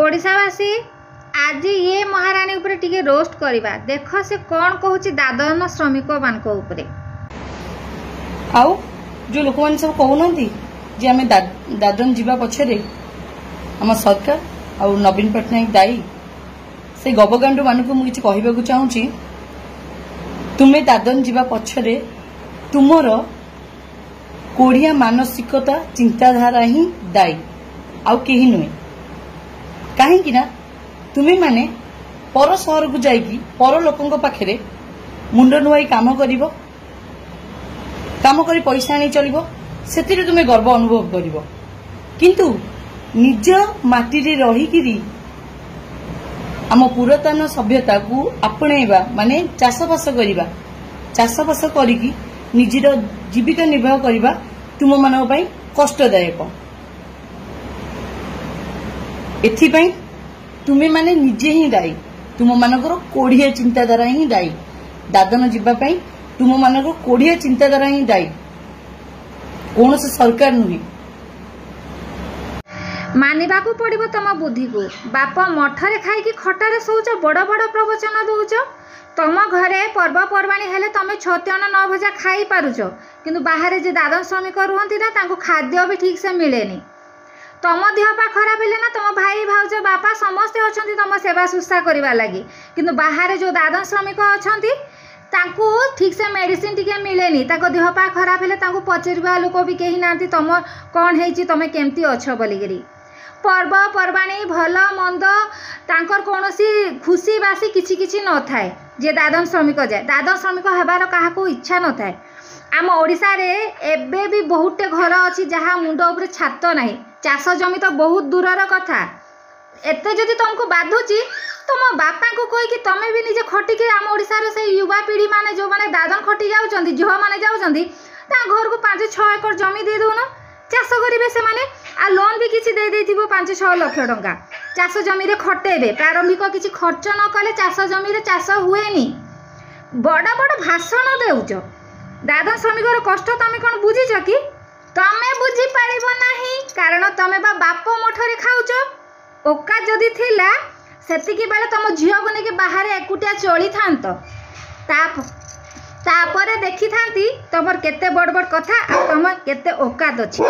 ओडिशावासी आज ये महारानी उपरे टिके रोस्ट करवा देख से कौन कहूँ दादन श्रमिक मान आउ जो लोक मैंने सब कहना जे आम दादन जीवा पछरे आम सरकार आ नवीन पट्टनायक दायी से गबगांडु मानक मुझे कहवाक चाहूँगी तुम्हें दादन जीवा पछरे तुमर कोड़िया मानसिकता चिंताधारा ही दायी आउ कहीं नुहे कहीं ना तुम्हें माने पर सहर को जाइकी पर लोकों पाखे मुंड नुआई काम करी पैसा आनी चलो से तुम्हें गर्व अनुभव कर किंतु निज माटी रे रहीकिरी आम पुरातन सभ्यता को आपणेबा माने चाषबास करवा चाषबास करिकी निजर जीविका निर्वाह करवा तुम मानक पई कष्टदायक एथिपाई तुम्हें माने निजे ही दायी तुम मानकर कोढ़िया चिंताधारा ही दायी दादन जीवाई तुम मानकर कोढ़िया चिंताधारा ही दायी कौन से सरकार नुहे मानिबा को पड़िबो तम बुद्धि को बाप मठरे खाई खटारे शौच बड़ बड़ प्रवचन दौच तम घरे पर्वपर्वाणी हेले तमे छत्यन 9 भजा खाई पारुच किंतु बाहर जे दादन श्रमिक रुहंती ना तांको खाद्य भी ठीक से मिलेनी तम देहपा खराब है ना तुम भाई भाउज बापा समस्ते अच्छा तुम सेवा शुश्रा करवा लगी किंतु बाहर जो दादन श्रमिक अच्छा ठीक से मेडिसिन टिके मिलेनी देहपा खराब है पचार लोक भी कहीं ना तुम कौन है तुम केमती अच्छ बोलिकी पर्वपर्वाणी भल मंद तांकर कौन खुशी बासी किछि किछि न थाए जे दादन श्रमिक जाए दादन श्रमिक हबार क्या इच्छा न थाए आम ओडिशा रे एबे भी बहुत घर अच्छी जहाँ मुंड उपर छात ना चाष जमी तो बहुत दूरर कथा एते जदि तुमको बाधुची तुम बापा को कहीकि तमें भी निजे खटिकी आम ओडिशार से युवा पीढ़ी माने जो माने दादन खटी जाउछंती झील माने जाउछंती ता घर को 5-6 एकर जमी दे दउन चाष करेंगे से माने आ लोन भी किसी दे देथिबो 5-6 लाख टंका चाष जमी रे खटेबे प्रारंभिक किसी खर्च न कले चाष जमी रे चाष हुएनी बड़ बड़ भाषण देउछ दादन श्रमिकर कष्ट तमें कौन बुझीच कि तमें बुझी पारिबो नाही कारण तमें बाप मठरे खाउच ओका जदि थिला सेतिकी बेले तुम झील को लेकिन बाहर एकुटिया चली थांत तापर देखी थांती तुम केते बड़ बड़ कथा तुम केते औकात अछि।